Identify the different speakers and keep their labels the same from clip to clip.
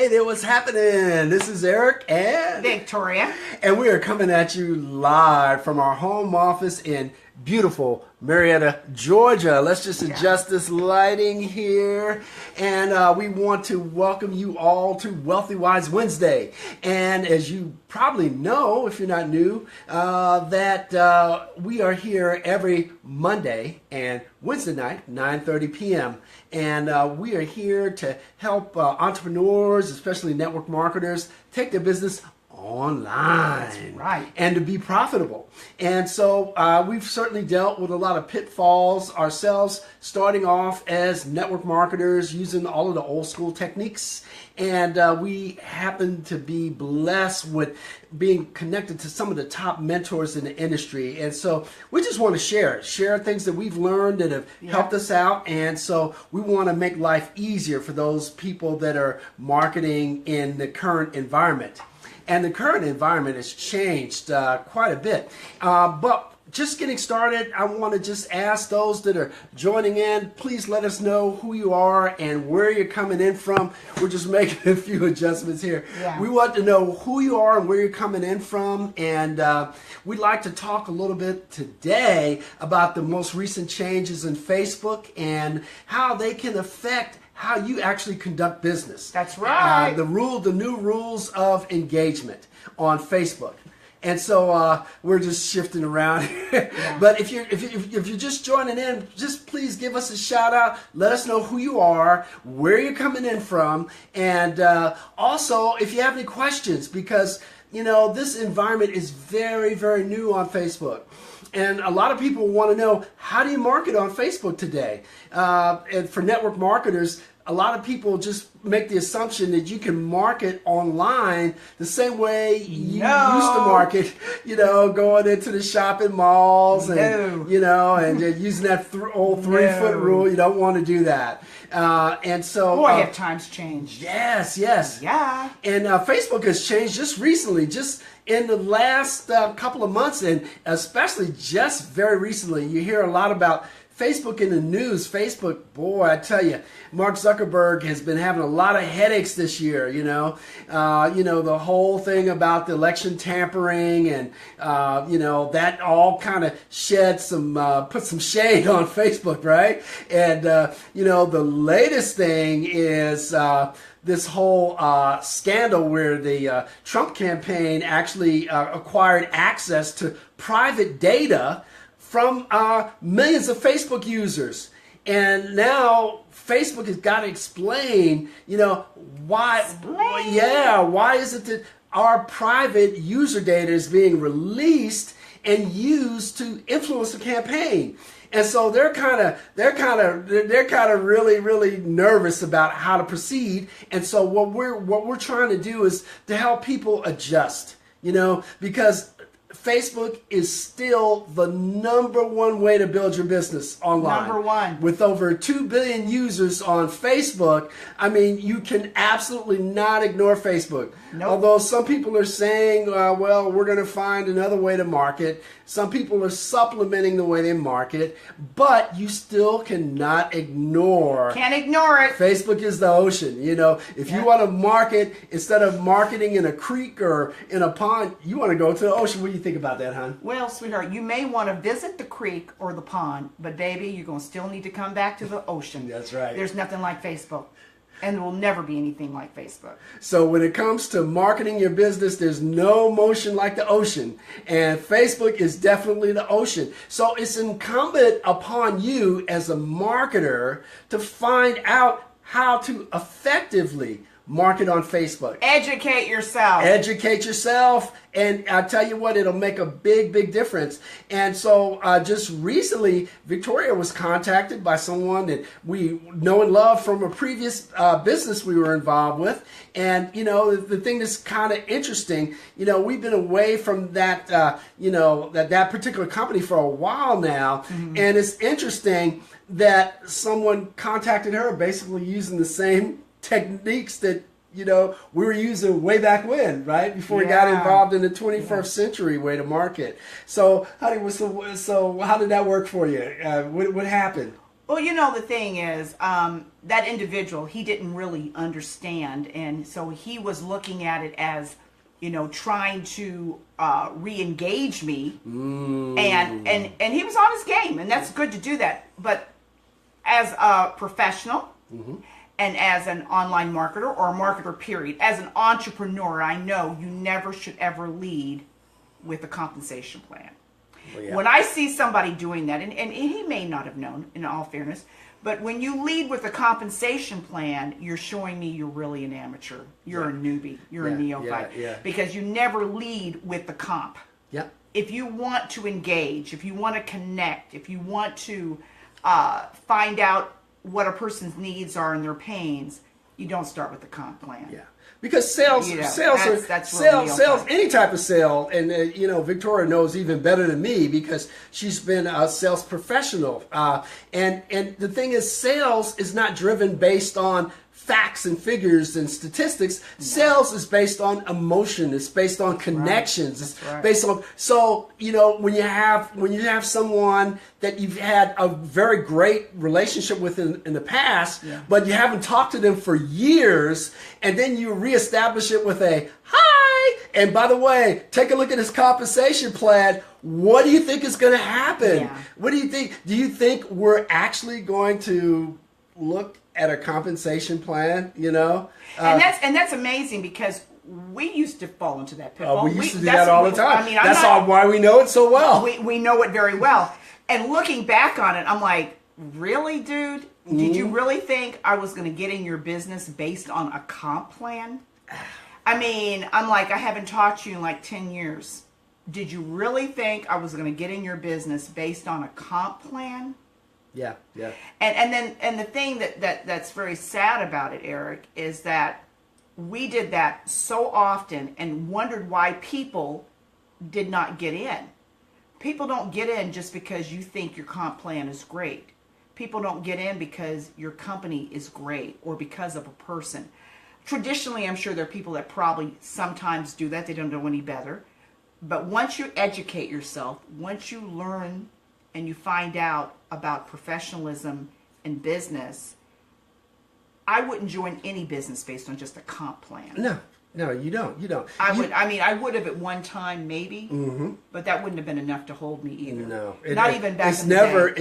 Speaker 1: Hey there, what's happening? This is Eric and
Speaker 2: Victoria.
Speaker 1: And we are coming at you live from our home office in beautiful Marietta, Georgia. Let's just adjust this lighting here. And we want to welcome you all to Wealthy Wise Wednesday. And as you probably know, if you're not new, that we are here every Monday and Wednesday night, 9:30 p.m. And we are here to help entrepreneurs, especially network marketers, take their business online.
Speaker 2: That's right.
Speaker 1: And to be profitable. And so we've certainly dealt with a lot of pitfalls ourselves, starting off as network marketers using all of the old school techniques. And we happen to be blessed with being connected to some of the top mentors in the industry. And so we just want to share things that we've learned that have helped us out. And so we want to make life easier for those people that are marketing in the current environment. And the current environment has changed quite a bit. But just getting started, I want to just ask those that are joining in, please let us know who you are and where you're coming in from. We're just making a few adjustments here.
Speaker 2: Yeah.
Speaker 1: We want to know who you are and where you're coming in from. And we'd like to talk a little bit today about the most recent changes in Facebook and how they can affect how you actually conduct business.
Speaker 2: That's right.
Speaker 1: The new rules of engagement on Facebook. And so we're just shifting around.
Speaker 2: Yeah.
Speaker 1: But if you're just joining in, just please give us a shout out. Let us know who you are, where you're coming in from, and also if you have any questions, because this environment is very, very new on Facebook. And a lot of people want to know, how do you market on Facebook today? And for network marketers, a lot of people just make the assumption that you can market online the same way you used to market, going into the shopping malls and, and using that old 3-foot rule. You don't want to do that. And so...
Speaker 2: Boy, have times changed.
Speaker 1: Yes.
Speaker 2: Yeah.
Speaker 1: And Facebook has changed just recently, just in the last couple of months, and especially just very recently. You hear a lot about Facebook in the news. Facebook, boy, I tell you, Mark Zuckerberg has been having a lot of headaches this year, the whole thing about the election tampering and, that all kind of put some shade on Facebook, right? And, the latest thing is this whole scandal where the Trump campaign actually acquired access to private data from millions of Facebook users. And now Facebook has got to explain, why is it that our private user data is being released and used to influence the campaign. And so they're kind of really nervous about how to proceed. And so what we're trying to do is to help people adjust, because Facebook is still the number one way to build your business online.
Speaker 2: Number one.
Speaker 1: With over 2 billion users on Facebook, you can absolutely not ignore Facebook.
Speaker 2: Nope.
Speaker 1: Although some people are saying, we're going to find another way to market. Some people are supplementing the way they market, but you still cannot ignore.
Speaker 2: Can't ignore it.
Speaker 1: Facebook is the ocean. If you want to market, instead of marketing in a creek or in a pond, you want to go to the ocean. What do you think about that, hon?
Speaker 2: Well, sweetheart, you may want to visit the creek or the pond, but baby, you're going to still need to come back to the ocean.
Speaker 1: That's right.
Speaker 2: There's nothing like Facebook. And there will never be anything like Facebook.
Speaker 1: So when it comes to marketing your business, there's no motion like the ocean. And Facebook is definitely the ocean. So it's incumbent upon you as a marketer to find out how to effectively market on Facebook.
Speaker 2: Educate yourself.
Speaker 1: Educate yourself. And I tell you what, it'll make a big difference. And so just recently, Victoria was contacted by someone that we know and love from a previous business we were involved with. And, the thing that's kind of interesting, we've been away from that, that particular company for a while now. Mm-hmm. And it's interesting that someone contacted her basically using the same techniques that we were using way back when, right? Before we got involved in the 21st century way to market. So, honey, so how did that work for you? What happened?
Speaker 2: Well, you know, the thing is, that individual, he didn't really understand. And so he was looking at it as, you know, trying to re-engage me. And he was on his game. And that's good to do that. But as a professional and as an online marketer or a marketer period, as an entrepreneur, I know you never should ever lead with a compensation plan.
Speaker 1: Well, yeah.
Speaker 2: When I see somebody doing that, and he may not have known, in all fairness, but when you lead with a compensation plan, you're showing me you're really an amateur. You're a newbie. You're a neophyte. Because you never lead with the comp.
Speaker 1: Yep.
Speaker 2: If you want to engage, if you want to connect, if you want to find out what a person's needs are and their pains, you don't start with the comp plan.
Speaker 1: Yeah. Because sales,
Speaker 2: You know,
Speaker 1: sales,
Speaker 2: that's
Speaker 1: sales, any type of sale, and you know, Victoria knows even better than me because she's been a sales professional. And the thing is, sales is not driven based on facts and figures and statistics. No. Sales is based on emotion. It's based on connections. It's based on, so you know, when you have someone that you've had a very great relationship with in the past, but you haven't talked to them for years, and then you reestablish it with a hi, and by the way, take a look at his compensation plan. What do you think is going to happen? Yeah. What do you think? Do you think we're actually going to look at a compensation plan, you know?
Speaker 2: And that's amazing because we used to fall into that pitfall.
Speaker 1: We used to do that all the time. I mean, that's why we know it so well.
Speaker 2: We know it very well. And looking back on it, I'm like, really, dude? Did you really think I was going to get in your business based on a comp plan? I mean, I'm like, I haven't taught you in like 10 years. Did you really think I was going to get in your business based on a comp plan?
Speaker 1: Yeah.
Speaker 2: And the thing that's very sad about it, Eric, is that we did that so often and wondered why people did not get in. People don't get in just because you think your comp plan is great. People don't get in because your company is great or because of a person. Traditionally, I'm sure there are people that probably sometimes do that. They don't know any better. But once you educate yourself, once you learn and you find out about professionalism in business, I wouldn't join any business based on just a comp plan.
Speaker 1: No, you don't.
Speaker 2: I would have at one time maybe, but that wouldn't have been enough to hold me either.
Speaker 1: No,
Speaker 2: not even back in the day.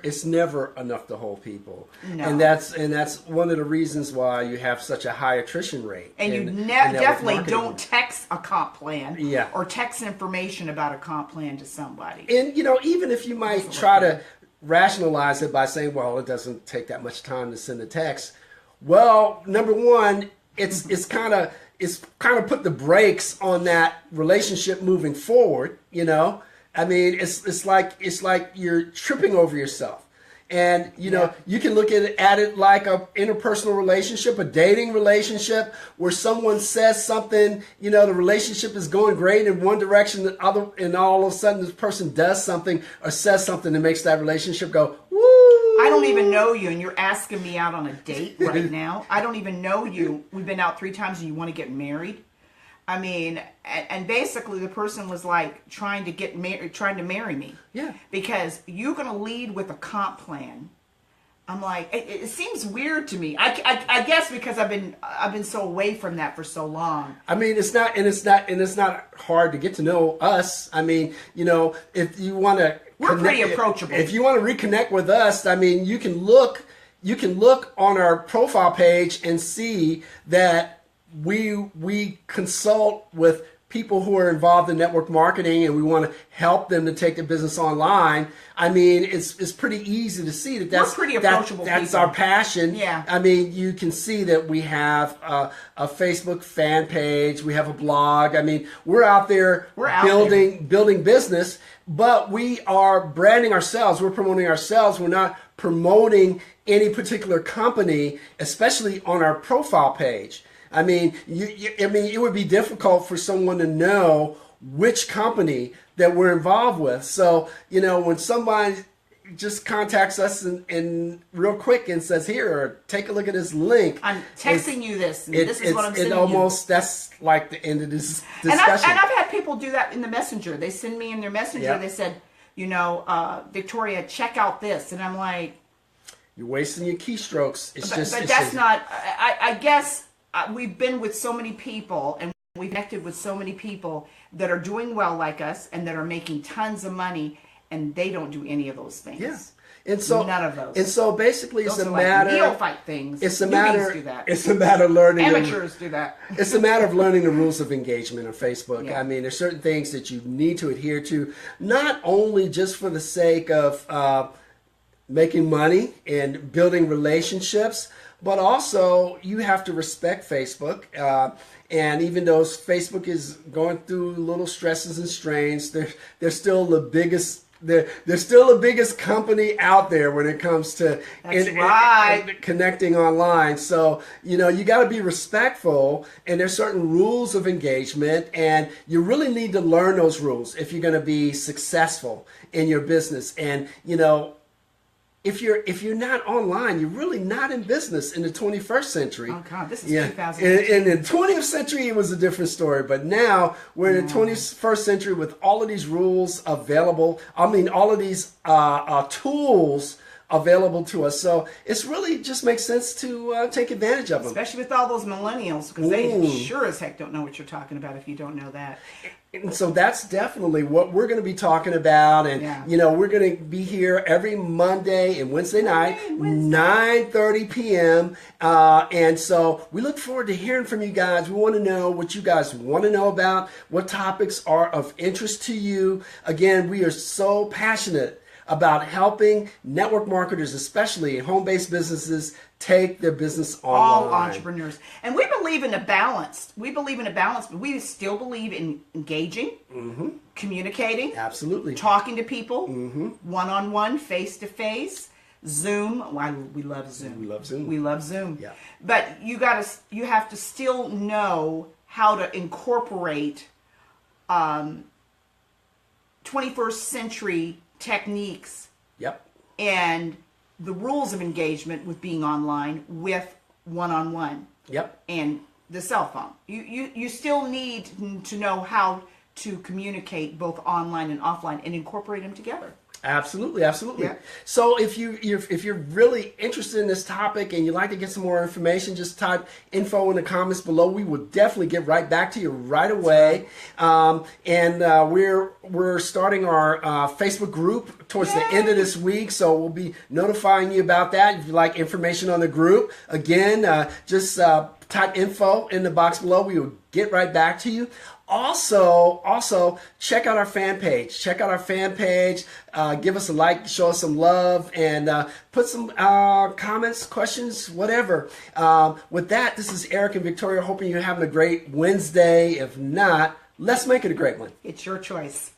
Speaker 1: It's never enough to hold people.
Speaker 2: No.
Speaker 1: And that's one of the reasons why you have such a high attrition rate.
Speaker 2: And you definitely don't text a comp plan, or text information about a comp plan to somebody.
Speaker 1: And you know, even if you might try to rationalize it by saying, well, it doesn't take that much time to send a text. Well, number one, it's kind of put the brakes on that relationship moving forward. You know, I mean, it's like you're tripping over yourself. And, you know, you can look at it like a interpersonal relationship, a dating relationship, where someone says something, you know, the relationship is going great in one direction, and all of a sudden this person does something or says something that makes that relationship go, woo.
Speaker 2: I don't even know you, and you're asking me out on a date right now. I don't even know you. We've been out 3 times, and you want to get married. I mean, and basically the person was like trying to marry me. Yeah. Because you're going to lead with a comp plan. I'm like, it seems weird to me. I guess because I've been so away from that for so long.
Speaker 1: I mean, it's not hard to get to know us. I mean, you know, if you want to,
Speaker 2: we're pretty approachable.
Speaker 1: If you want to reconnect with us, I mean, you can look on our profile page and see that we consult with people who are involved in network marketing, and we want to help them to take their business online. I mean, it's pretty easy to see that's
Speaker 2: pretty approachable.
Speaker 1: That's our passion.
Speaker 2: Yeah.
Speaker 1: I mean, you can see that we have a Facebook fan page, we have a blog. I mean, we're out there building business, but we are branding ourselves. We're promoting ourselves. We're not promoting any particular company, especially on our profile page. I mean, it would be difficult for someone to know which company that we're involved with. So, you know, when somebody just contacts us and real quick and says, "Here, take a look at this link,"
Speaker 2: I'm texting you this. And this is what I'm sending you.
Speaker 1: That's like the end of this discussion.
Speaker 2: And I've had people do that in the messenger. They send me in their messenger. They said, you know, Victoria, check out this, and I'm like,
Speaker 1: You're wasting your keystrokes. It's just.
Speaker 2: But that's not. I guess we've been with so many people, and we've connected with so many people that are doing well like us, and that are making tons of money, and they don't do any of those things.
Speaker 1: Yeah. And so
Speaker 2: none of those.
Speaker 1: And so basically,
Speaker 2: those
Speaker 1: it's a
Speaker 2: are
Speaker 1: matter.
Speaker 2: Like neophyte things.
Speaker 1: It's a
Speaker 2: Newbies
Speaker 1: matter.
Speaker 2: do that.
Speaker 1: It's a matter of learning.
Speaker 2: Amateurs do that.
Speaker 1: It's a matter of learning the rules of engagement on Facebook.
Speaker 2: Yeah.
Speaker 1: I mean, there's certain things that you need to adhere to, not only just for the sake of making money and building relationships, but also you have to respect Facebook. And even though Facebook is going through little stresses and strains, they're still the biggest. They're still the biggest company out there when it comes to connecting online. So, you got to be respectful, and there's certain rules of engagement, and you really need to learn those rules if you're going to be successful in your business. And, if you're not online, you're really not in business in the 21st century.
Speaker 2: Oh God, this is 2000.
Speaker 1: In the 20th century, it was a different story, but now we're in the 21st century with all of these rules available. I mean, all of these tools available to us. So it's really just makes sense to take advantage of them.
Speaker 2: Especially with all those millennials, because they sure as heck don't know what you're talking about if you don't know that.
Speaker 1: And so that's definitely what we're going to be talking about. And, we're going to be here every Monday and Wednesday night, 9:30 p.m. And so we look forward to hearing from you guys. We want to know what you guys want to know about, what topics are of interest to you. Again, we are so passionate about helping network marketers, especially home-based businesses, take their business online.
Speaker 2: All entrepreneurs. And we believe in a balance. But we still believe in engaging, communicating.
Speaker 1: Absolutely.
Speaker 2: Talking to people, one-on-one, face-to-face, Zoom. We love Zoom. We love Zoom.
Speaker 1: Yeah.
Speaker 2: But you have to still know how to incorporate 21st century techniques and the rules of engagement with being online with one-on-one and the cell phone. You still need to know how to communicate both online and offline and incorporate them together.
Speaker 1: Absolutely. Yeah. So if you're really interested in this topic and you'd like to get some more information, just type info in the comments below. We will definitely get right back to you right away. We're starting our Facebook group towards the end of this week, so we'll be notifying you about that. If you'd like information on the group, again, just type info in the box below. We will get right back to you. Also, check out our fan page. Give us a like, show us some love, and put some comments, questions, whatever. With that, this is Eric and Victoria, hoping you're having a great Wednesday. If not, let's make it a great one.
Speaker 2: It's your choice.